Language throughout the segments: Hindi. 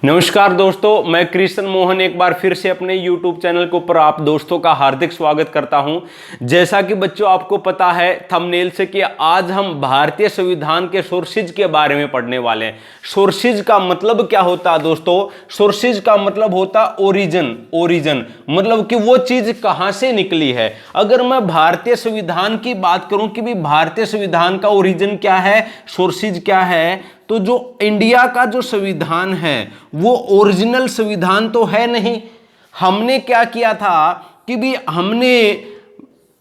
नमस्कार दोस्तों, मैं कृष्ण मोहन एक बार फिर से अपने YouTube चैनल के ऊपर आप दोस्तों का हार्दिक स्वागत करता हूं। जैसा कि बच्चों आपको पता है थंबनेल से कि आज हम भारतीय संविधान के सोर्सेज के बारे में पढ़ने वाले हैं। सोर्सेज का मतलब क्या होता है दोस्तों? सोर्सेज का मतलब होता ओरिजिन मतलब कि वो चीज कहां से निकली है। अगर मैं भारतीय संविधान की बात करूं कि भी भारतीय संविधान का ओरिजिन क्या है, सोर्सेज क्या है, तो जो इंडिया का जो संविधान है वो ओरिजिनल संविधान तो है नहीं। हमने क्या किया था कि भी हमने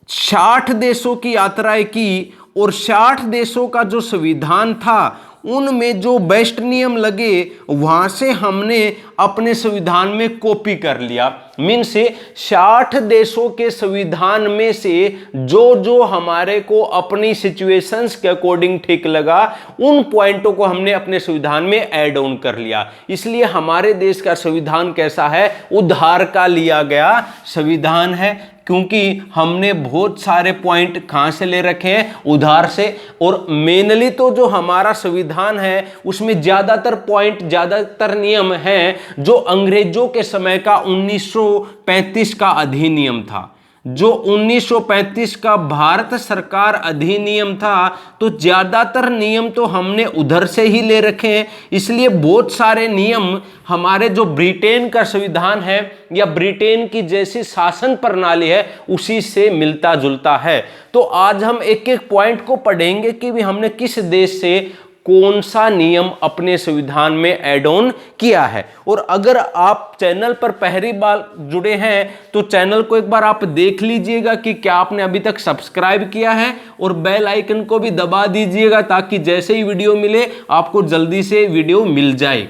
60 देशों की यात्राएं की और 60 देशों का जो संविधान था उनमें जो बेस्ट नियम लगे वहां से हमने अपने संविधान में कॉपी कर लिया। मीन से 60 देशों के संविधान में से जो जो हमारे को अपनी सिचुएशंस के अकॉर्डिंग ठीक लगा उन पॉइंटों को हमने अपने संविधान में ऐड ऑन कर लिया। इसलिए हमारे देश का संविधान कैसा है? उधार का लिया गया संविधान है, क्योंकि हमने बहुत सारे पॉइंट कहां से ले रखे हैं? उधार से। और मेनली तो जो हमारा संविधान है उसमें ज्यादातर पॉइंट, ज्यादातर नियम हैं जो अंग्रेजों के समय का 1935 का अधिनियम था। जो 1935 का भारत सरकार अधिनियम था तो ज्यादातर नियम तो हमने उधर से ही ले रखे हैं। इसलिए बहुत सारे नियम हमारे जो ब्रिटेन का संविधान है या ब्रिटेन की जैसी शासन प्रणाली है उसी से मिलता जुलता है। तो आज हम एक एक पॉइंट को पढ़ेंगे कि भी हमने किस देश से कौन सा नियम अपने संविधान में ऐड ऑन किया है। और अगर आप चैनल पर पहली बार जुड़े हैं तो चैनल को एक बार आप देख लीजिएगा कि क्या आपने अभी तक सब्सक्राइब किया है, और बेल आइकन को भी दबा दीजिएगा ताकि जैसे ही वीडियो मिले आपको जल्दी से वीडियो मिल जाए।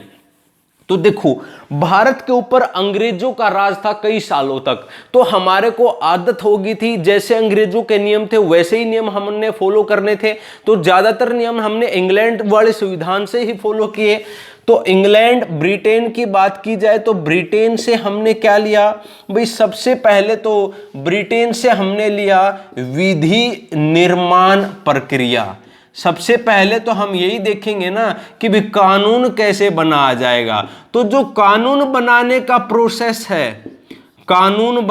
तो देखो, भारत के ऊपर अंग्रेजों का राज था कई सालों तक, तो हमारे को आदत हो गई थी जैसे अंग्रेजों के नियम थे वैसे ही नियम हमने फॉलो करने थे। तो ज्यादातर नियम हमने इंग्लैंड वाले संविधान से ही फॉलो किए। तो इंग्लैंड, ब्रिटेन की बात की जाए तो ब्रिटेन से हमने क्या लिया भाई? सबसे पहले तो ब्रिटेन से हमने लिया विधि निर्माण प्रक्रिया। सबसे पहले तो हम यही देखेंगे ना कि भी कानून कैसे बनाया जाएगा। तो जो कानून बनाने का प्रोसेस है, कानून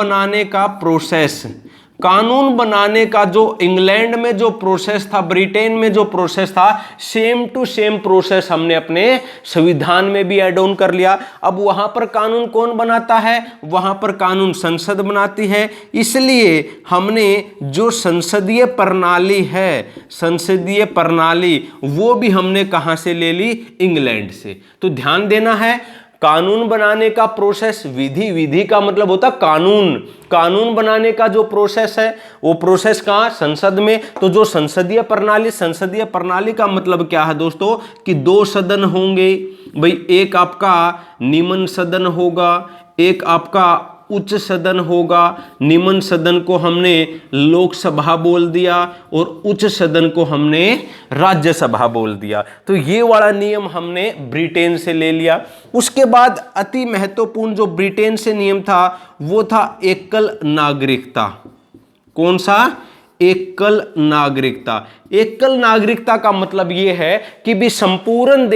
बनाने का जो इंग्लैंड में जो प्रोसेस था, ब्रिटेन में जो प्रोसेस था, सेम टू सेम प्रोसेस हमने अपने संविधान में भी ऐड ऑन कर लिया। अब वहां पर कानून कौन बनाता है? वहां पर कानून संसद बनाती है। इसलिए हमने जो संसदीय प्रणाली है, संसदीय प्रणाली वो भी हमने कहां से ले ली? इंग्लैंड से। तो ध्यान देना है, कानून बनाने का प्रोसेस, विधि का मतलब होता कानून बनाने का जो प्रोसेस है वो प्रोसेस कहाँ? संसद में। तो जो संसदीय प्रणाली का मतलब क्या है दोस्तों? कि 2 सदन होंगे भाई। एक आपका निम्न सदन होगा, एक आपका उच्च सदन होगा। निम्न सदन को हमने लोकसभा बोल दिया और उच्च सदन को हमने राज्यसभा बोल दिया। तो ये वाला नियम हमने ब्रिटेन से ले लिया। उसके बाद अति महत्वपूर्ण जो ब्रिटेन से नियम था वो था एकल नागरिकता। कौन सा? एकल नागरिकता का मतलब यह है कि भी संपूर्ण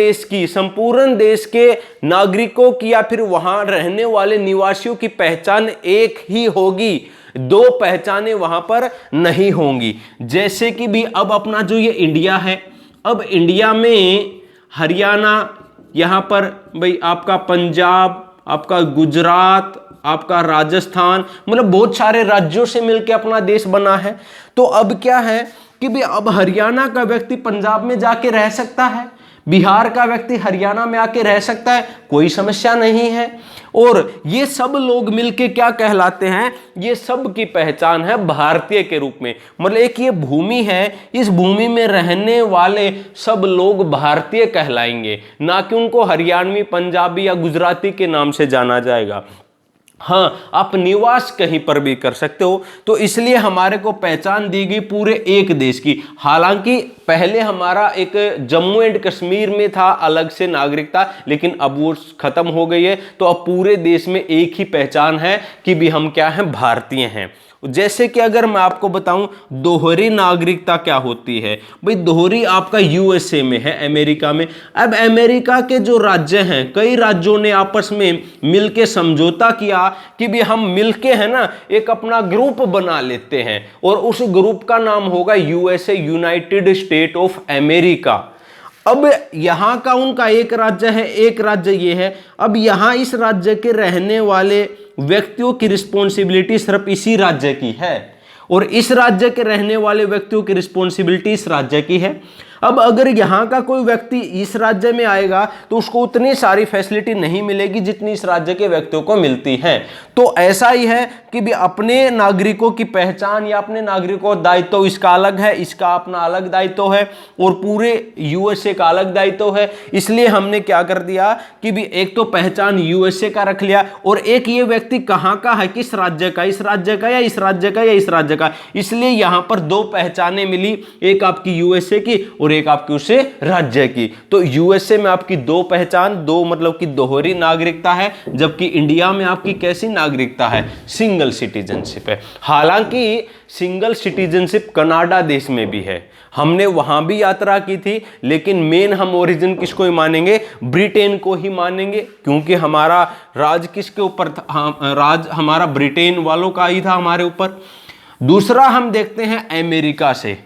देश के नागरिकों की या फिर वहां रहने वाले निवासियों की पहचान एक ही होगी, 2 पहचानें वहां पर नहीं होंगी। जैसे कि भी अब अपना जो ये इंडिया है, अब इंडिया में हरियाणा, यहां पर भाई आपका पंजाब, आपका गुजरात, आपका राजस्थान, मतलब बहुत सारे राज्यों से मिलकर अपना देश बना है। तो अब क्या है कि भी अब हरियाणा का व्यक्ति पंजाब में जाके रह सकता है, बिहार का व्यक्ति हरियाणा में आके रह सकता है, कोई समस्या नहीं है। और ये सब लोग मिलके क्या कहलाते हैं? ये सब की पहचान है भारतीय के रूप में। मतलब एक ये भूमि है, इस भूमि में रहने वाले सब लोग भारतीय कहलाएंगे, ना कि उनको हरियाणवी, पंजाबी या गुजराती के नाम से जाना जाएगा। हाँ, आप निवास कहीं पर भी कर सकते हो। तो इसलिए हमारे को पहचान दी गई पूरे एक देश की। हालांकि पहले हमारा एक जम्मू एंड कश्मीर में था अलग से नागरिकता, लेकिन अब वो खत्म हो गई है। तो अब पूरे देश में एक ही पहचान है कि भी हम क्या हैं? भारतीय हैं। जैसे कि अगर मैं आपको बताऊं दोहरी नागरिकता क्या होती है, भाई दोहरी आपका यूएसए में है, अमेरिका में। अब अमेरिका के जो राज्य हैं, कई राज्यों ने आपस में मिलके समझौता किया कि भी हम मिलके है ना एक अपना ग्रुप बना लेते हैं और उस ग्रुप का नाम होगा USA, United state of America. अब यहां का उनका एक राज्य है, एक राज्य ये है। अब यहां इस राज्य के रहने वाले व्यक्तियों की रिस्पॉन्सिबिलिटी सिर्फ इसी राज्य की है और इस राज्य के रहने वाले व्यक्तियों की रिस्पॉन्सिबिलिटी इस राज्य की है। अब अगर यहाँ का कोई व्यक्ति इस राज्य में आएगा तो उसको उतनी सारी फैसिलिटी नहीं मिलेगी जितनी इस राज्य के व्यक्तियों को मिलती है। तो ऐसा ही है कि भी अपने नागरिकों की पहचान या अपने नागरिकों का दायित्व इसका अलग है, इसका अपना अलग दायित्व है और पूरे यूएसए का अलग दायित्व है। इसलिए हमने क्या कर दिया कि भी एक तो पहचान यूएसए का रख लिया और एक ये व्यक्ति कहाँ का है, किस राज्य का, इस राज्य का या इस राज्य का या इस राज्य का। इसलिए यहाँ पर दो पहचानें मिली, एक आपकी यूएसए की और एक आपकी उसे राज्य की। तो यूएसए में आपकी दो पहचान, दो मतलब की दोहरी नागरिकता है, जबकि इंडिया में आपकी कैसी नागरिकता है, सिंगल सिटीजनशिप है। हालांकि सिंगल सिटीजनशिप कनाडा देश में भी है, हमने वहां भी यात्रा की थी, लेकिन मेन हम ओरिजिन किसको ही मानेंगे, ब्रिटेन को ही मानेंगे, क्योंकि हमारा राज किसके ऊपर था, राज हमारा ब्रिटेन वालों का ही था हमारे ऊपर। दूसरा हम देखते हैं अमेरिका से।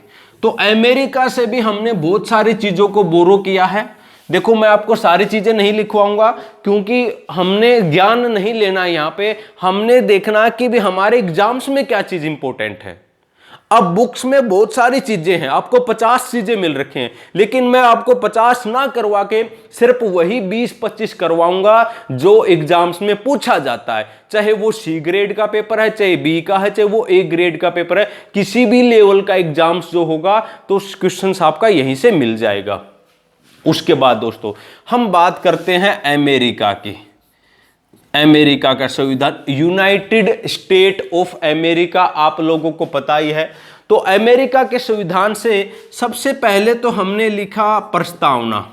तो अमेरिका से भी हमने बहुत सारी चीजों को बोरो किया है। देखो मैं आपको सारी चीजें नहीं लिखवाऊंगा क्योंकि हमने ज्ञान नहीं लेना, यहाँ पे हमने देखना कि भी हमारे एग्जाम्स में क्या चीज इंपॉर्टेंट है। अब बुक्स में बहुत सारी चीजें हैं, आपको 50 चीजें मिल रखी हैं, लेकिन मैं आपको 50 ना करवा के सिर्फ वही 20-25 करवाऊंगा जो एग्जाम्स में पूछा जाता है। चाहे वो सी ग्रेड का पेपर है, चाहे बी का है, चाहे वो ए ग्रेड का पेपर है, किसी भी लेवल का एग्जाम्स जो होगा तो क्वेश्चन आपका यहीं से मिल जाएगा। उसके बाद दोस्तों हम बात करते हैं अमेरिका की। अमेरिका का संविधान, यूनाइटेड स्टेट ऑफ अमेरिका, आप लोगों को पता ही है। तो अमेरिका के संविधान से सबसे पहले तो हमने लिखा प्रस्तावना।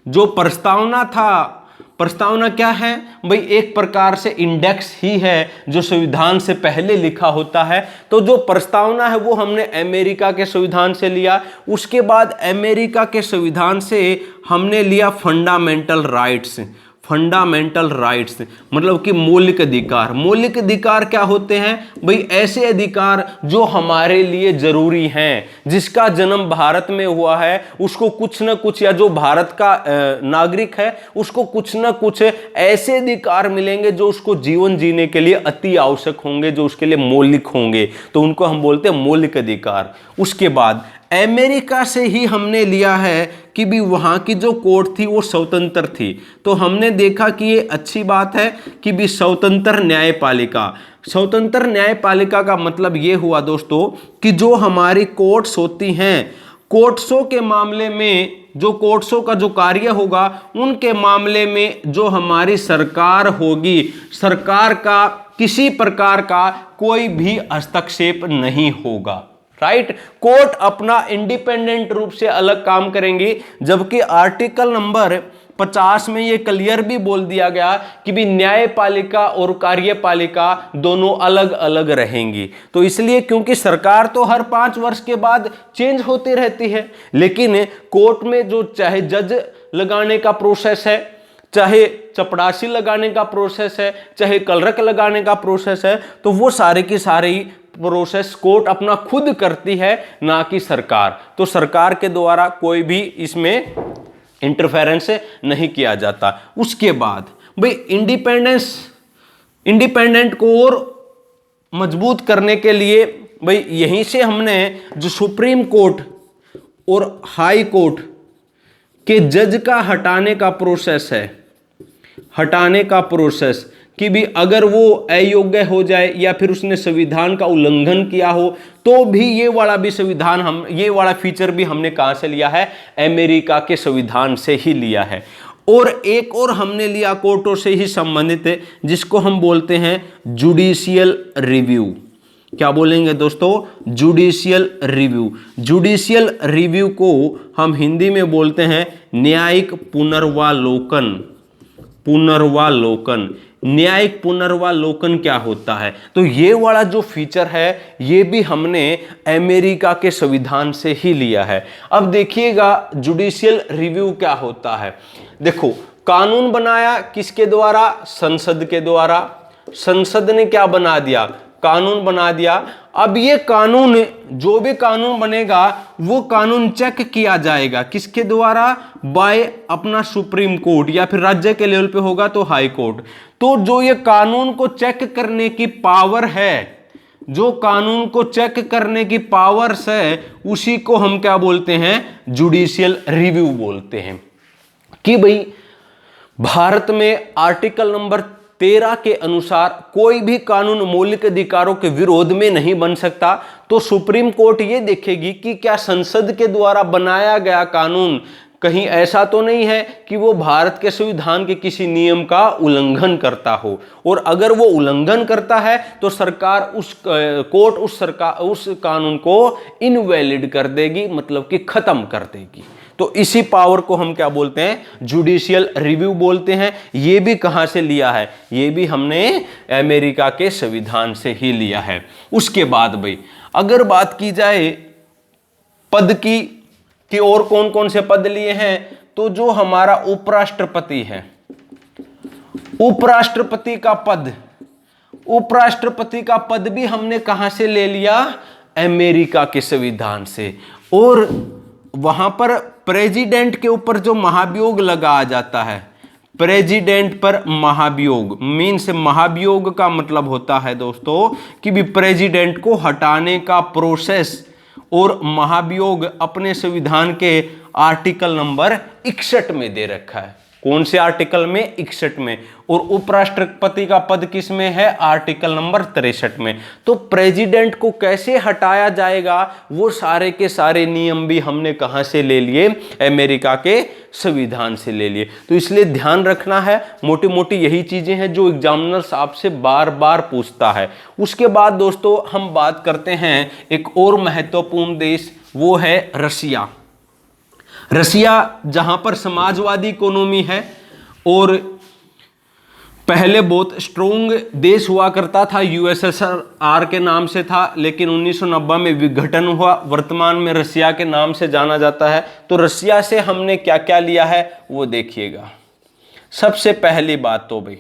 जो प्रस्तावना था, प्रस्तावना क्या है भाई, एक प्रकार से इंडेक्स ही है जो संविधान से पहले लिखा होता है। तो जो प्रस्तावना है वो हमने अमेरिका के संविधान से लिया। उसके बाद अमेरिका के संविधान से हमने लिया फंडामेंटल राइट्स। फंडामेंटल राइट्स मतलब कि मौलिक अधिकार। मौलिक अधिकार क्या होते हैं भाई, ऐसे अधिकार जो हमारे लिए जरूरी हैं, जिसका जन्म भारत में हुआ है उसको कुछ न कुछ, या जो भारत का नागरिक है उसको कुछ न कुछ ऐसे अधिकार मिलेंगे जो उसको जीवन जीने के लिए अति आवश्यक होंगे, जो उसके लिए मौलिक होंगे, तो उनको हम बोलते हैं मौलिक अधिकार। उसके बाद अमेरिका से ही हमने लिया है कि भी वहाँ की जो कोर्ट थी वो स्वतंत्र थी। तो हमने देखा कि ये अच्छी बात है कि भी स्वतंत्र न्यायपालिका। स्वतंत्र न्यायपालिका का मतलब ये हुआ दोस्तों कि जो हमारी कोर्ट्स होती हैं, कोर्ट्सों के मामले में, जो कोर्ट्सों का जो कार्य होगा उनके मामले में जो हमारी सरकार होगी, सरकार का किसी प्रकार का कोई भी हस्तक्षेप नहीं होगा। राइट, कोर्ट अपना इंडिपेंडेंट रूप से अलग काम करेंगी। जबकि आर्टिकल नंबर 50 में ये क्लियर भी बोल दिया गया कि भी न्यायपालिका और कार्यपालिका दोनों अलग अलग रहेंगी। तो इसलिए क्योंकि सरकार तो हर 5 वर्ष के बाद चेंज होती रहती है, लेकिन कोर्ट में जो चाहे जज लगाने का प्रोसेस है, चाहे चपरासी लगाने का प्रोसेस है, चाहे कलरक लगाने का प्रोसेस है, तो वो सारे की सारी प्रोसेस कोर्ट अपना खुद करती है, ना कि सरकार। तो सरकार के द्वारा कोई भी इसमें इंटरफेरेंस नहीं किया जाता। उसके बाद भाई इंडिपेंडेंट को और मजबूत करने के लिए भाई यहीं से हमने जो सुप्रीम कोर्ट और हाई कोर्ट के जज का हटाने का प्रोसेस है, हटाने का प्रोसेस कि भी अगर वो अयोग्य हो जाए या फिर उसने संविधान का उल्लंघन किया हो तो भी ये वाला भी संविधान, हम ये वाला फीचर भी हमने कहां से लिया है, अमेरिका के संविधान से ही लिया है। और एक और हमने लिया कोर्टों से ही संबंधित है, जिसको हम बोलते हैं जुडिशियल रिव्यू। क्या बोलेंगे दोस्तों, जुडिशियल रिव्यू। जुडिशियल रिव्यू को हम हिंदी में बोलते हैं न्यायिक पुनर्वालोकन। पुनर्वालोकन न्यायिक पुनर्वालोकन क्या होता है। तो ये वाला जो फीचर है ये भी हमने अमेरिका के संविधान से ही लिया है। अब देखिएगा जुडिशियल रिव्यू क्या होता है। देखो, कानून बनाया किसके द्वारा? संसद के द्वारा। संसद ने क्या बना दिया? कानून बना दिया। अब ये कानून, जो भी कानून बनेगा वो कानून चेक किया जाएगा किसके द्वारा? बाय अपना सुप्रीम कोर्ट, या फिर राज्य के लेवल पे होगा तो हाई कोर्ट। तो जो ये कानून को चेक करने की पावर है, जो कानून को चेक करने की पावर्स है, उसी को हम क्या बोलते हैं? जुडिशियल रिव्यू बोलते हैं। कि भाई भारत में आर्टिकल नंबर 13 के अनुसार कोई भी कानून मौलिक अधिकारों के विरोध में नहीं बन सकता। तो सुप्रीम कोर्ट ये देखेगी कि क्या संसद के द्वारा बनाया गया कानून कहीं ऐसा तो नहीं है कि वो भारत के संविधान के किसी नियम का उल्लंघन करता हो, और अगर वो उल्लंघन करता है तो सरकार उस कानून को इनवैलिड कर देगी, मतलब कि खत्म कर देगी। तो इसी पावर को हम क्या बोलते हैं? जुडिशियल रिव्यू बोलते हैं। ये भी कहां से लिया है? ये भी हमने अमेरिका के संविधान से ही लिया है। उसके बाद भाई अगर बात की जाए पद की कि और कौन कौन से पद लिए हैं, तो जो हमारा उपराष्ट्रपति है, उपराष्ट्रपति का पद भी हमने कहां से ले लिया? अमेरिका के संविधान से। और वहां पर प्रेसिडेंट के ऊपर जो महाभियोग लगाया जाता है, प्रेसिडेंट पर महाभियोग मीन्स, महाभियोग का मतलब होता है दोस्तों कि भी प्रेसिडेंट को हटाने का प्रोसेस, और महाभियोग अपने संविधान के आर्टिकल नंबर 61 में दे रखा है। कौन से आर्टिकल में? 61 में। और उपराष्ट्रपति का पद किस में है? आर्टिकल नंबर 63 में। तो प्रेसिडेंट को कैसे हटाया जाएगा, वो सारे के सारे नियम भी हमने कहां से ले लिए? अमेरिका के संविधान से ले लिए। तो इसलिए ध्यान रखना है, मोटी मोटी यही चीजें हैं जो एग्जामिनर्स आपसे बार बार पूछता है। उसके बाद दोस्तों हम बात करते हैं एक और महत्वपूर्ण देश, वो है रसिया। रसिया जहां पर समाजवादी इकोनॉमी है और पहले बहुत स्ट्रोंग देश हुआ करता था, यूएसएसआर के नाम से था, लेकिन 1990 में विघटन हुआ, वर्तमान में रसिया के नाम से जाना जाता है। तो रसिया से हमने क्या क्या लिया है वो देखिएगा। सबसे पहली बात तो भाई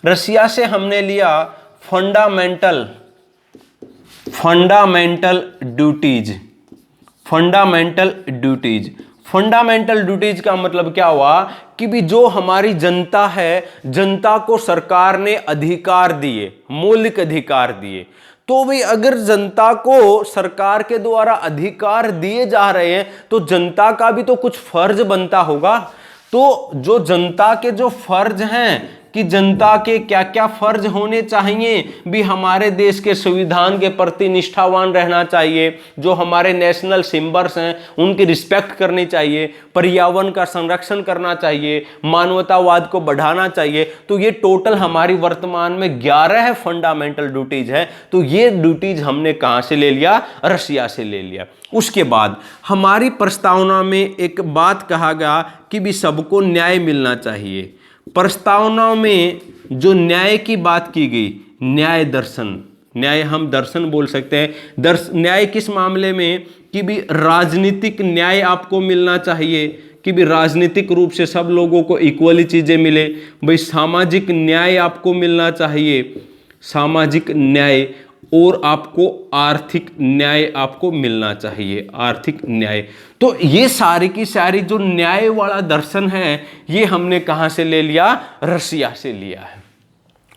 रसिया से हमने लिया फंडामेंटल ड्यूटीज का मतलब क्या हुआ कि भी जो हमारी जनता है, जनता को सरकार ने अधिकार दिए, मौलिक अधिकार दिए। तो भी अगर जनता को सरकार के द्वारा अधिकार दिए जा रहे हैं तो जनता का भी तो कुछ फर्ज बनता होगा। तो जो जनता के जो फर्ज हैं कि जनता के क्या क्या फर्ज होने चाहिए, भी हमारे देश के संविधान के प्रति निष्ठावान रहना चाहिए, जो हमारे नेशनल सिंबल्स हैं उनकी रिस्पेक्ट करनी चाहिए, पर्यावरण का संरक्षण करना चाहिए, मानवतावाद को बढ़ाना चाहिए। तो ये टोटल हमारी वर्तमान में 11 फंडामेंटल ड्यूटीज है। तो ये ड्यूटीज हमने कहां से ले लिया? रसिया से ले लिया। उसके बाद हमारी प्रस्तावना में एक बात कहा गया कि भी सबको न्याय मिलना चाहिए। प्रस्तावना में जो न्याय की बात की गई, न्याय दर्शन, न्याय हम दर्शन बोल सकते हैं। न्याय किस मामले में कि भी राजनीतिक न्याय आपको मिलना चाहिए, कि भी राजनीतिक रूप से सब लोगों को इक्वली चीजें मिले। भाई सामाजिक न्याय आपको मिलना चाहिए, सामाजिक न्याय, और आपको आर्थिक न्याय आपको मिलना चाहिए, आर्थिक न्याय। तो ये सारी की सारी जो न्याय वाला दर्शन है ये हमने कहां से ले लिया? रसिया से लिया है।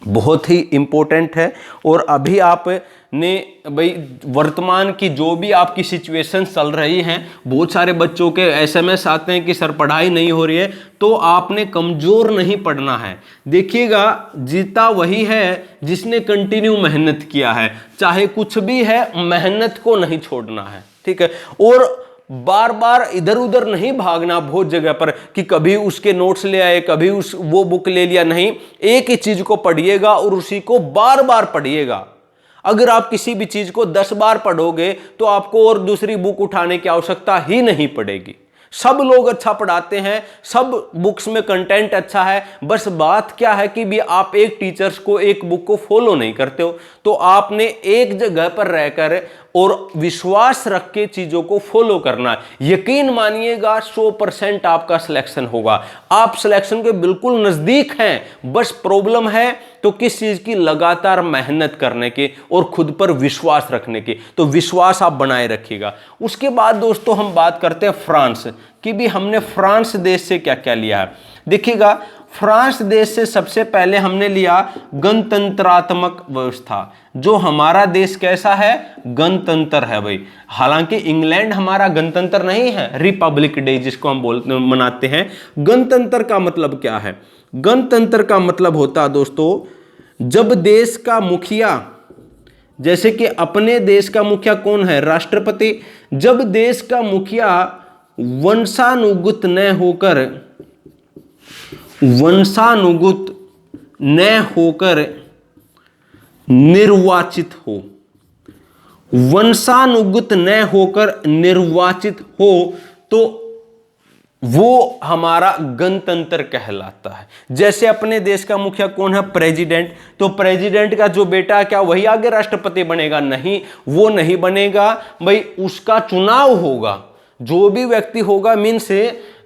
बहुत ही इंपॉर्टेंट है। और अभी आपने भाई वर्तमान की जो भी आपकी सिचुएशन चल रही हैं, बहुत सारे बच्चों के एसएमएस आते हैं कि सर पढ़ाई नहीं हो रही है, तो आपने कमजोर नहीं पढ़ना है। देखिएगा जीता वही है जिसने कंटिन्यू मेहनत किया है, चाहे कुछ भी है मेहनत को नहीं छोड़ना है, ठीक है। और बार बार इधर उधर नहीं भागना बहुत जगह पर कि कभी उसके नोट्स ले आए, कभी वो बुक ले लिया, नहीं। एक ही चीज को पढ़िएगा और उसी को बार बार पढ़िएगा। अगर आप किसी भी चीज को 10 बार पढ़ोगे तो आपको और दूसरी बुक उठाने की आवश्यकता ही नहीं पड़ेगी। सब लोग अच्छा पढ़ाते हैं, सब बुक्स में कंटेंट अच्छा है, बस बात क्या है कि भी आप एक टीचर्स को एक बुक को फॉलो नहीं करते हो। तो आपने एक जगह पर रहकर और विश्वास रख के चीजों को फॉलो करना है। यकीन मानिएगा 100% आपका सिलेक्शन होगा। आप सिलेक्शन के बिल्कुल नजदीक हैं, बस प्रॉब्लम है तो किस चीज की, लगातार मेहनत करने के और खुद पर विश्वास रखने के। तो विश्वास आप बनाए रखिएगा। उसके बाद दोस्तों हम बात करते हैं फ्रांस कि भी हमने फ्रांस देश से क्या क्या लिया है। देखिएगा, फ्रांस देश से सबसे पहले हमने लिया गणतंत्रात्मक व्यवस्था। जो हमारा देश कैसा है, गणतंत्र है भाई। हालांकि इंग्लैंड हमारा गणतंत्र नहीं है, रिपब्लिक डे जिसको हम मनाते हैं। गणतंत्र का मतलब क्या है? गणतंत्र का मतलब होता है दोस्तों, जब देश का मुखिया, जैसे कि अपने देश का मुखिया कौन है, राष्ट्रपति, जब देश का मुखिया वंशानुगत न होकर निर्वाचित हो, वंशानुगत न होकर निर्वाचित हो, तो वो हमारा गणतंत्र कहलाता है। जैसे अपने देश का मुखिया कौन है, प्रेसिडेंट, तो प्रेसिडेंट का जो बेटा है क्या वही आगे राष्ट्रपति बनेगा? नहीं, वो नहीं बनेगा भाई, उसका चुनाव होगा। जो भी व्यक्ति होगा मीन्स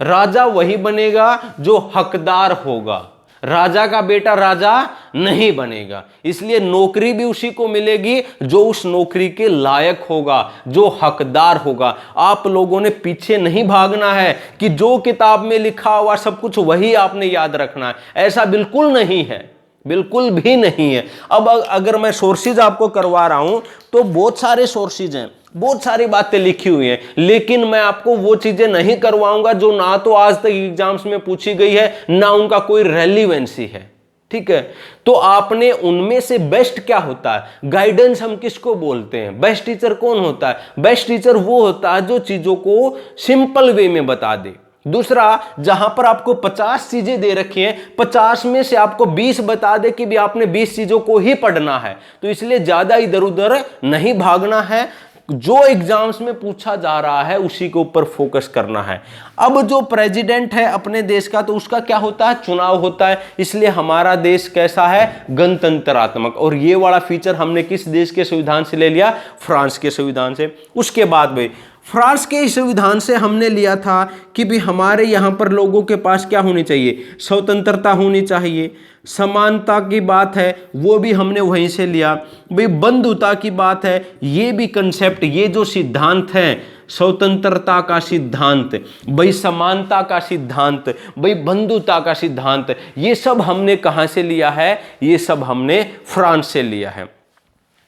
राजा वही बनेगा जो हकदार होगा, राजा का बेटा राजा नहीं बनेगा। इसलिए नौकरी भी उसी को मिलेगी जो उस नौकरी के लायक होगा, जो हकदार होगा। आप लोगों ने पीछे नहीं भागना है कि जो किताब में लिखा हुआ सब कुछ वही आपने याद रखना है, ऐसा बिल्कुल नहीं है, बिल्कुल भी नहीं है। अब अगर मैं सोर्सेज आपको करवा रहा हूं तो बहुत सारे सोर्सेज हैं, बहुत सारी बातें लिखी हुई हैं, लेकिन मैं आपको वो चीजें नहीं करवाऊंगा जो ना तो आज तक एग्जाम्स में पूछी गई है, ना उनका कोई रेलिवेंसी है। ठीक है, तो आपने उनमें से बेस्ट क्या होता है, गाइडेंस हम किसको बोलते हैं, बेस्ट टीचर कौन होता है? बेस्ट टीचर वो होता है जो चीजों को सिंपल वे में बता दे। दूसरा, जहां पर आपको 50 चीजें दे रखी हैं, 50 में से आपको 20 बता दे कि भी आपने 20 चीजों को ही पढ़ना है। तो इसलिए ज्यादा इधर उधर नहीं भागना है, जो एग्जाम्स में पूछा जा रहा है उसी के ऊपर फोकस करना है। अब जो प्रेसिडेंट है अपने देश का, तो उसका क्या होता है, चुनाव होता है। इसलिए हमारा देश कैसा है, गणतंत्रात्मक। और ये वाला फीचर हमने किस देश के संविधान से ले लिया, फ्रांस के संविधान से। उसके बाद भाई फ्रांस के संविधान से हमने लिया था कि भी हमारे यहाँ पर लोगों के पास क्या होनी चाहिए, स्वतंत्रता होनी चाहिए, समानता की बात है वो भी हमने वहीं से लिया भाई, बंधुता की बात है, ये भी कंसेप्ट, ये जो सिद्धांत है, स्वतंत्रता का सिद्धांत भाई, समानता का सिद्धांत भाई, बंधुता का सिद्धांत, ये सब हमने कहाँ से लिया है, ये सब हमने फ्रांस से लिया है।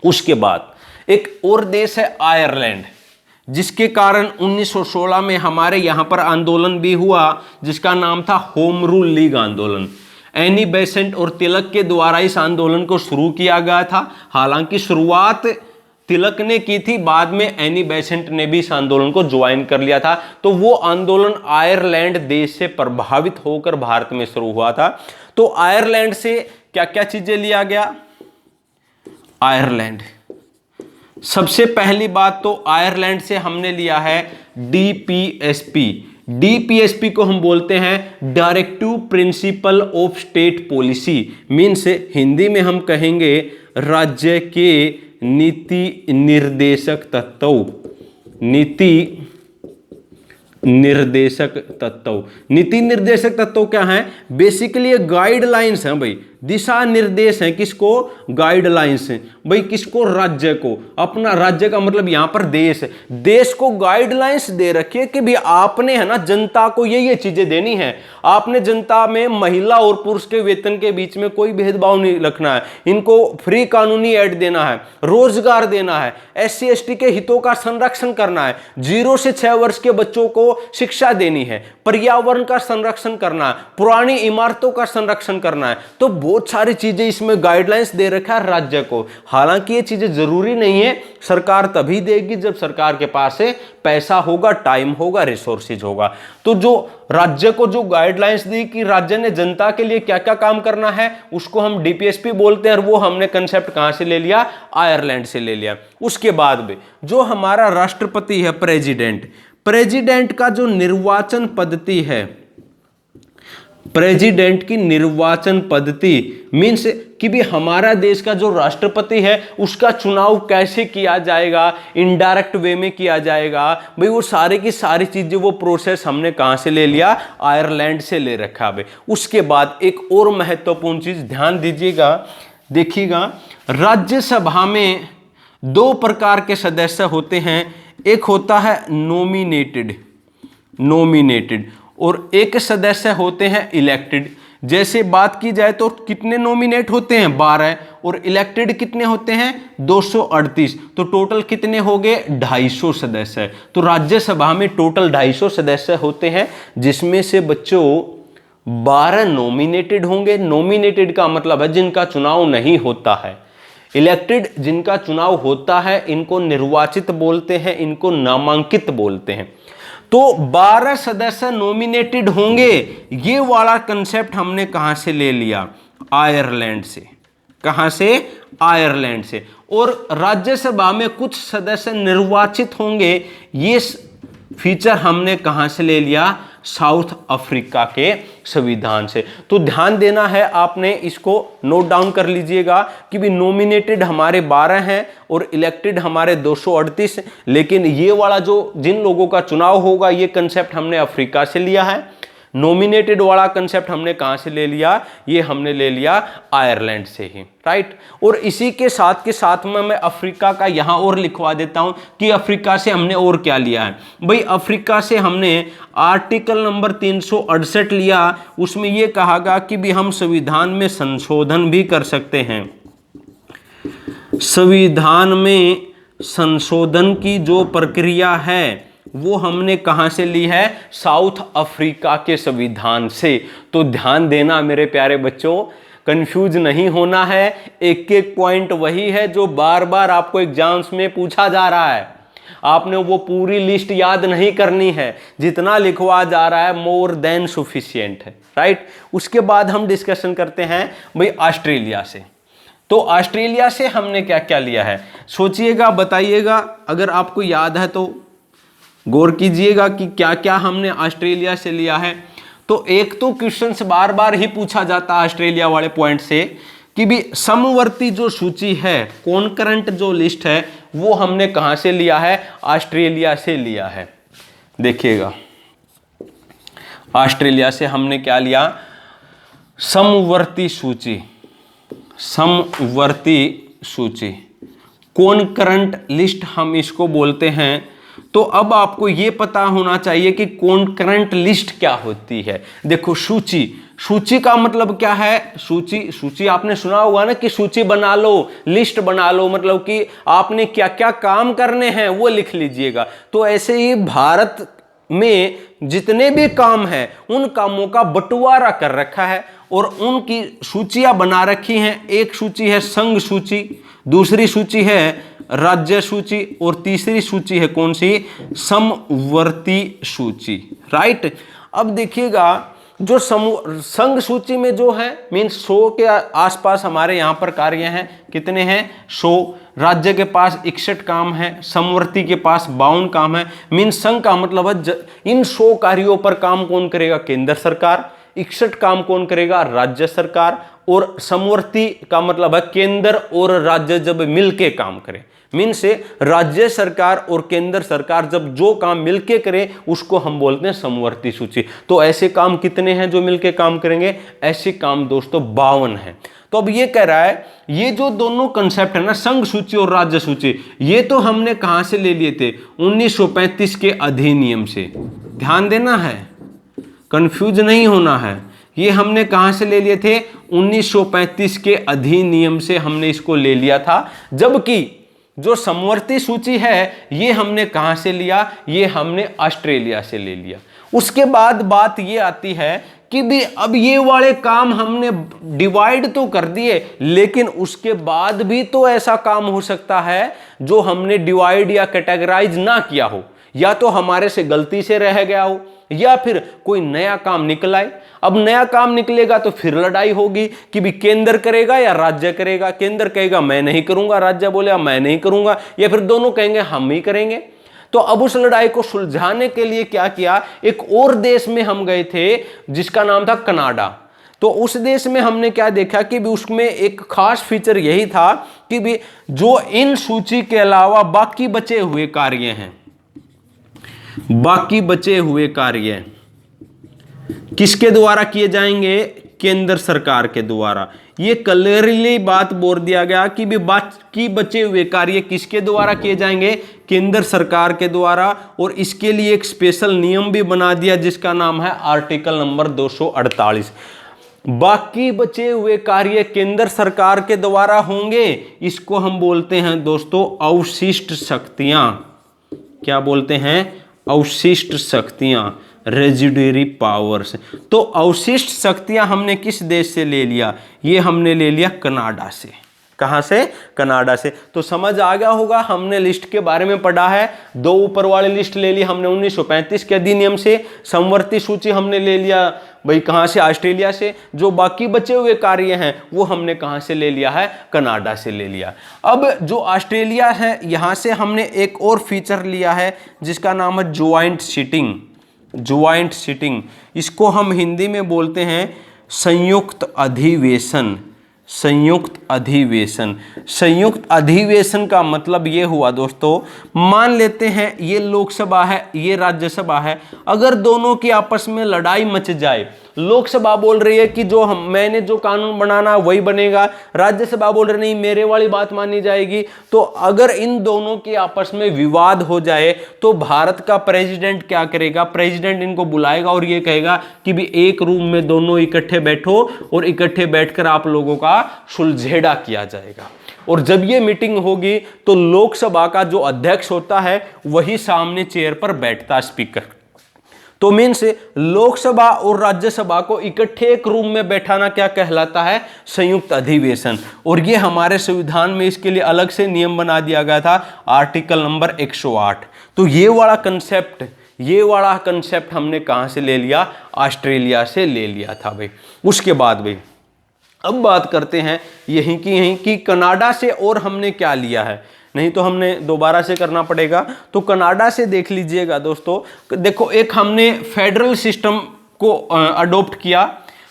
उसके बाद एक और देश है आयरलैंड, जिसके कारण 1916 में हमारे यहाँ पर आंदोलन भी हुआ जिसका नाम था होम रूल लीग आंदोलन। एनी बेसेंट और तिलक के द्वारा इस आंदोलन को शुरू किया गया था। हालांकि शुरुआत तिलक ने की थी, बाद में एनी बेसेंट ने भी इस आंदोलन को ज्वाइन कर लिया था। तो वो आंदोलन आयरलैंड देश से प्रभावित होकर भारत में शुरू हुआ था। तो आयरलैंड से क्या क्या चीजें लिया गया, आयरलैंड सबसे पहली बात तो आयरलैंड से हमने लिया है डीपीएसपी। डीपीएसपी को हम बोलते हैं directive principle of state policy, means Hindi में हम कहेंगे राज्य के नीति निर्देशक तत्व। नीति निर्देशक तत्व, नीति निर्देशक तत्व क्या है, बेसिकली गाइडलाइंस हैं भाई, दिशा निर्देश हैं। किसको, गाइडलाइंस हैं भाई, किसको, राज्य को। अपना राज्य का मतलब यहां पर देश, देश को गाइडलाइंस दे रखिए कि भी आपने है ना जनता को ये चीजें देनी है। आपने जनता में महिला और पुरुष के वेतन के बीच में कोई भेदभाव नहीं रखना है, इनको फ्री कानूनी एड देना है, रोजगार देना है, SC ST के हितों का संरक्षण करना है, 0 से 6 वर्ष के बच्चों को शिक्षा देनी है, पर्यावरण का संरक्षण करना है, पुरानी इमारतों का संरक्षण करना है। तो बहुत सारी चीजें इसमें गाइडलाइंस दे रखा है राज्य को। हालांकि ये चीजें जरूरी नहीं है, सरकार तभी देगी जब सरकार के पास है पैसा होगा, टाइम होगा, रिसोर्सेज होगा। तो जो राज्य को जो गाइडलाइंस दी कि राज्य ने जनता के लिए क्या क्या काम करना है, उसको हम डीपीएसपी बोलते हैं। और वो हमने कंसेप्ट कहां से ले लिया, आयरलैंड से ले लिया। उसके बाद भी जो हमारा राष्ट्रपति है, प्रेसिडेंट, प्रेसिडेंट का जो निर्वाचन पद्धति है, प्रेसिडेंट की निर्वाचन पद्धति मीन्स कि भी हमारा देश का जो राष्ट्रपति है उसका चुनाव कैसे किया जाएगा, इनडायरेक्ट वे में किया जाएगा भाई, वो सारी की सारी चीजें वो प्रोसेस हमने कहां से ले लिया, आयरलैंड से ले रखा भाई। उसके बाद एक और महत्वपूर्ण चीज ध्यान दीजिएगा, देखिएगा, राज्यसभा में दो प्रकार के सदस्य होते हैं, एक होता है नॉमिनेटेड और एक सदस्य होते हैं इलेक्टेड। जैसे बात की जाए तो कितने नॉमिनेट होते हैं 12 और इलेक्टेड कितने होते हैं 238, तो टोटल कितने हो गए 250 सदस्य। तो राज्यसभा में टोटल 250 सदस्य होते हैं, जिसमें से बच्चों 12 नॉमिनेटेड होंगे। नॉमिनेटेड का मतलब है जिनका चुनाव नहीं होता है। इलेक्टेड जिनका चुनाव होता है इनको निर्वाचित बोलते हैं, इनको नामांकित बोलते हैं। तो 12 सदस्य नॉमिनेटेड होंगे, ये वाला कंसेप्ट हमने कहां से ले लिया, आयरलैंड से। कहां से, आयरलैंड से। और राज्यसभा में कुछ सदस्य निर्वाचित होंगे, ये फीचर हमने कहां से ले लिया, साउथ अफ्रीका के संविधान से। तो ध्यान देना है आपने, इसको नोट डाउन कर लीजिएगा कि भी नॉमिनेटेड हमारे 12 हैं और इलेक्टेड हमारे 238, लेकिन ये वाला जो जिन लोगों का चुनाव होगा ये कंसेप्ट हमने अफ्रीका से लिया है। नॉमिनेटेड वाला कंसेप्ट हमने कहां से ले लिया, ये हमने ले लिया आयरलैंड से ही, राइट। और इसी के साथ में मैं अफ्रीका का यहां और लिखवा देता हूं कि अफ्रीका से हमने और क्या लिया है भाई। अफ्रीका से हमने आर्टिकल नंबर 368 लिया, उसमें यह कहा गया कि भी हम संविधान में संशोधन भी कर सकते हैं। संविधान में संशोधन की जो प्रक्रिया है वो हमने कहां से ली है, साउथ अफ्रीका के संविधान से। तो ध्यान देना मेरे प्यारे बच्चों, कंफ्यूज नहीं होना है, एक एक पॉइंट वही है जो बार बार आपको एग्जाम्स में पूछा जा रहा है। आपने वो पूरी लिस्ट याद नहीं करनी है, जितना लिखवा जा रहा है मोर देन सफिशिएंट है, राइट। उसके बाद हम डिस्कशन करते हैं भाई ऑस्ट्रेलिया से। तो ऑस्ट्रेलिया से हमने क्या क्या लिया है, सोचिएगा, बताइएगा, अगर आपको याद है तो गौर कीजिएगा कि क्या क्या हमने ऑस्ट्रेलिया से लिया है। तो एक तो क्वेश्चन बार बार ही पूछा जाता है ऑस्ट्रेलिया वाले पॉइंट से कि भी समवर्ती जो सूची है, कॉन्करेंट जो लिस्ट है, वो हमने कहां से लिया है, ऑस्ट्रेलिया से लिया है। देखिएगा, ऑस्ट्रेलिया से हमने क्या लिया, समवर्ती सूची, समवर्ती सूची, कॉन्करेंट लिस्ट हम इसको बोलते हैं। तो अब आपको यह पता होना चाहिए कि कॉन्करेंट लिस्ट क्या होती है। देखो, सूची, सूची का मतलब क्या है, सूची आपने सुना होगा ना कि सूची बना लो, लिस्ट बना लो, मतलब कि आपने क्या क्या काम करने हैं वो लिख लीजिएगा। तो ऐसे ही भारत में जितने भी काम हैं उन कामों का बंटवारा कर रखा है और उनकी सूचियां बना रखी हैं। एक सूची है संघ सूची, दूसरी सूची है राज्य सूची और तीसरी सूची है कौन सी, समवर्ती सूची, राइट। अब देखिएगा, जो संघ सूची में जो है मीन्स 100 के आसपास हमारे यहाँ पर कार्य हैं, कितने हैं 100। राज्य के पास 61 काम है, समवर्ती के पास 52 काम है। मीन्स संघ का मतलब है इन 100 कार्यों पर काम कौन करेगा, केंद्र सरकार। 61 काम कौन करेगा, राज्य सरकार। और समवर्ती का मतलब है केंद्र और राज्य जब मिलके काम करें, मीन से राज्य सरकार और केंद्र सरकार जब जो काम मिलके करें उसको हम बोलते हैं समवर्ती सूची। तो ऐसे काम कितने हैं जो मिलके काम करेंगे, ऐसे काम दोस्तों 52 हैं। तो अब ये कह रहा है, ये जो दोनों कंसेप्ट है ना, संघ सूची और राज्य सूची, ये तो हमने कहां से ले लिए थे, 1935 के अधिनियम से। ध्यान देना है, कंफ्यूज नहीं होना है। ये हमने कहां से ले लिए थे, 1935 के अधिनियम से हमने इसको ले लिया था। जबकि जो समवर्ती सूची है ये हमने कहां से लिया, ये हमने ऑस्ट्रेलिया से ले लिया। उसके बाद बात ये आती है कि भी अब ये वाले काम हमने डिवाइड तो कर दिए, लेकिन उसके बाद भी तो ऐसा काम हो सकता है जो हमने डिवाइड या कैटेगराइज ना किया हो, या तो हमारे से गलती से रह गया हो, या फिर कोई नया काम निकल आए। अब नया काम निकलेगा तो फिर लड़ाई होगी कि भी केंद्र करेगा या राज्य करेगा। केंद्र कहेगा मैं नहीं करूंगा, राज्य बोलेगा मैं नहीं करूंगा, या फिर दोनों कहेंगे हम ही करेंगे। तो अब उस लड़ाई को सुलझाने के लिए क्या किया, एक और देश में हम गए थे जिसका नाम था कनाडा। तो उस देश में हमने क्या देखा कि भी उसमें एक खास फीचर यही था कि भी जो इन सूची के अलावा बाकी बचे हुए कार्य हैं, बाकी बचे हुए कार्य किसके द्वारा किए जाएंगे, केंद्र सरकार के द्वारा। ये क्लियरली बात बोल दिया गया कि भी बाकी बचे हुए कार्य किसके द्वारा किए जाएंगे, केंद्र सरकार के द्वारा। और इसके लिए एक स्पेशल नियम भी बना दिया जिसका नाम है आर्टिकल नंबर 248। बाकी बचे हुए कार्य केंद्र सरकार के द्वारा होंगे, इसको हम बोलते हैं दोस्तों अवशिष्ट शक्तियां। क्या बोलते हैं, अवशिष्ट शक्तियां, रेजिडुअरी पावर्स। तो अवशिष्ट शक्तियां हमने किस देश से ले लिया, ये हमने ले लिया कनाडा से। कहां से, कनाडा से। तो समझ आ गया होगा, हमने लिस्ट के बारे में पढ़ा है। दो ऊपर वाली लिस्ट ले ली हमने 1935 के अधिनियम से, समवर्ती सूची हमने ले लिया भाई कहां से, ऑस्ट्रेलिया से। जो बाकी बचे हुए कार्य हैं वो हमने कहां से ले लिया है, कनाडा से ले लिया। अब जो ऑस्ट्रेलिया है यहां से हमने एक और फीचर लिया है जिसका नाम है ज्वाइंट सीटिंग। ज्वाइंट सीटिंग, इसको हम हिंदी में बोलते हैं संयुक्त अधिवेशन। संयुक्त अधिवेशन, संयुक्त अधिवेशन का मतलब ये हुआ दोस्तों, मान लेते हैं ये लोकसभा है, ये राज्यसभा है। अगर दोनों की आपस में लड़ाई मच जाए, लोकसभा बोल रही है कि मैंने जो कानून बनाना वही बनेगा, राज्यसभा बोल रही नहीं मेरे वाली बात मानी जाएगी। तो अगर इन दोनों के आपस में विवाद हो जाए तो भारत का प्रेसिडेंट क्या करेगा, प्रेसिडेंट इनको बुलाएगा और ये कहेगा कि भी एक रूम में दोनों इकट्ठे बैठो और इकट्ठे बैठकर आप लोगों का सुलझेड़ा किया जाएगा। और जब ये मीटिंग होगी तो लोकसभा का जो अध्यक्ष होता है वही सामने चेयर पर बैठता है, स्पीकर। तो मीन्स लोकसभा और राज्यसभा को इकट्ठे एक रूम में बैठाना क्या कहलाता है, संयुक्त अधिवेशन। और ये हमारे संविधान में इसके लिए अलग से नियम बना दिया गया था, आर्टिकल नंबर 108। तो ये वाला कंसेप्ट हमने कहां से ले लिया, ऑस्ट्रेलिया से ले लिया था भाई। उसके बाद भाई अब बात करते हैं यहीं की कनाडा से और हमने क्या लिया है, नहीं तो हमने दोबारा से करना पड़ेगा। तो कनाडा से देख लीजिएगा दोस्तों, देखो एक हमने फेडरल सिस्टम को अडॉप्ट किया।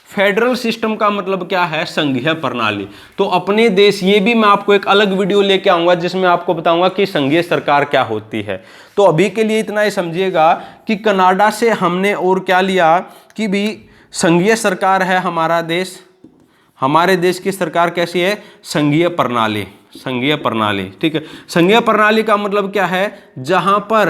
फेडरल सिस्टम का मतलब क्या है, संघीय प्रणाली। तो अपने देश, ये भी मैं आपको एक अलग वीडियो लेके आऊंगा जिसमें आपको बताऊंगा कि संघीय सरकार क्या होती है। तो अभी के लिए इतना ही समझिएगा कि कनाडा से हमने और क्या लिया कि भी संघीय सरकार है हमारा देश। हमारे देश की सरकार कैसी है, संघीय प्रणाली। संघीय प्रणाली, ठीक है। संघीय प्रणाली का मतलब क्या है, जहां पर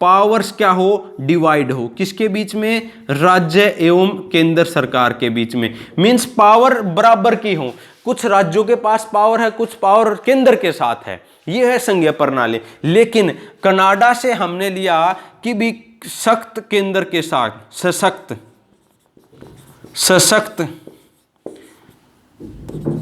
पावर्स क्या हो, डिवाइड हो, किसके बीच में, राज्य एवं केंद्र सरकार के बीच में। मींस पावर बराबर की हो, कुछ राज्यों के पास पावर है, कुछ पावर केंद्र के साथ है, ये है संघीय प्रणाली। लेकिन कनाडा से हमने लिया कि भी सख्त केंद्र के साथ, सशक्त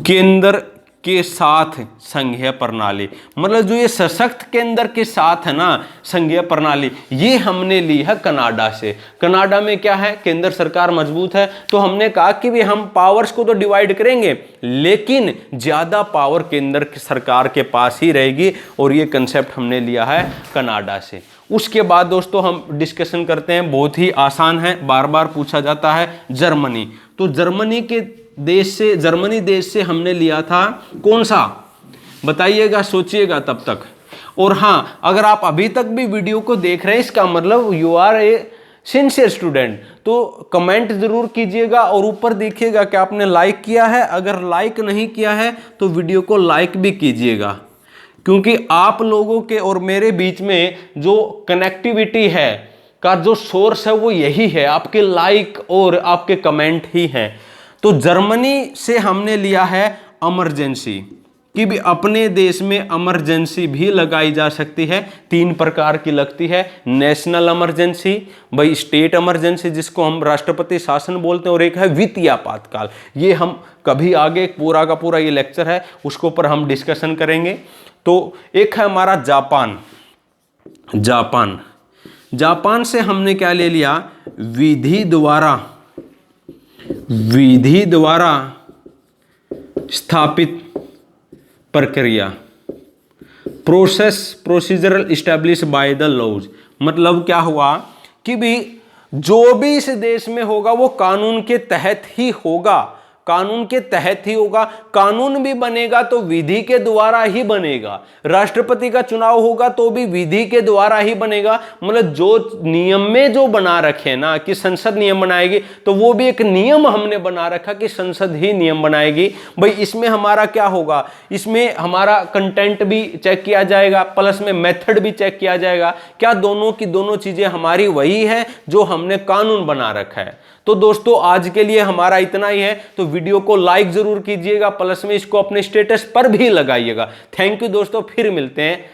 केंद्र के साथ संघीय प्रणाली। मतलब जो ये सशक्त केंद्र के साथ है ना संघीय प्रणाली, ये हमने ली है कनाडा से। कनाडा में क्या है, केंद्र सरकार मजबूत है। तो हमने कहा कि भी हम पावर्स को तो डिवाइड करेंगे लेकिन ज्यादा पावर केंद्र सरकार के पास ही रहेगी। और ये कंसेप्ट हमने लिया है कनाडा से। उसके बाद दोस्तों हम डिस्कशन करते हैं, बहुत ही आसान है, बार बार पूछा जाता है, जर्मनी। तो जर्मनी देश से हमने लिया था कौन सा, बताइएगा, सोचिएगा तब तक। और हाँ, अगर आप अभी तक भी वीडियो को देख रहे हैं इसका मतलब you are a sincere student. तो कमेंट जरूर कीजिएगा और ऊपर देखिएगा कि आपने लाइक किया है। अगर लाइक नहीं किया है तो वीडियो को लाइक भी कीजिएगा, क्योंकि आप लोगों के और मेरे बीच में जो कनेक्टिविटी है का जो सोर्स है वो यही है, आपके लाइक और आपके कमेंट ही हैं। तो जर्मनी से हमने लिया है इमरजेंसी, कि भी अपने देश में इमरजेंसी भी लगाई जा सकती है। 3 प्रकार की लगती है, नेशनल इमरजेंसी, भाई स्टेट इमरजेंसी जिसको हम राष्ट्रपति शासन बोलते हैं, और एक है वित्तीय आपातकाल। ये हम कभी आगे पूरा का पूरा ये लेक्चर है उसके ऊपर हम डिस्कशन करेंगे। तो एक है हमारा जापान से हमने क्या ले लिया, विधि द्वारा स्थापित प्रक्रिया। Procedural establish by the laws, मतलब क्या हुआ कि भी जो भी इस देश में होगा वो कानून के तहत ही होगा, कानून के तहत ही होगा। कानून भी बनेगा तो विधि के द्वारा ही बनेगा, राष्ट्रपति का चुनाव होगा तो भी विधि के द्वारा ही बनेगा। मतलब जो नियम में जो बना रखे ना कि संसद नियम बनाएगी, तो वो भी एक नियम हमने बना रखा कि संसद ही नियम बनाएगी। भाई इसमें हमारा क्या होगा, इसमें हमारा कंटेंट भी चेक किया जाएगा, प्लस में मेथड भी चेक किया जाएगा, क्या दोनों की दोनों चीजें हमारी वही है जो हमने कानून बना रखा है। तो दोस्तों आज के लिए हमारा इतना ही है, तो वीडियो को लाइक जरूर कीजिएगा, प्लस में इसको अपने स्टेटस पर भी लगाइएगा। थैंक यू दोस्तों, फिर मिलते हैं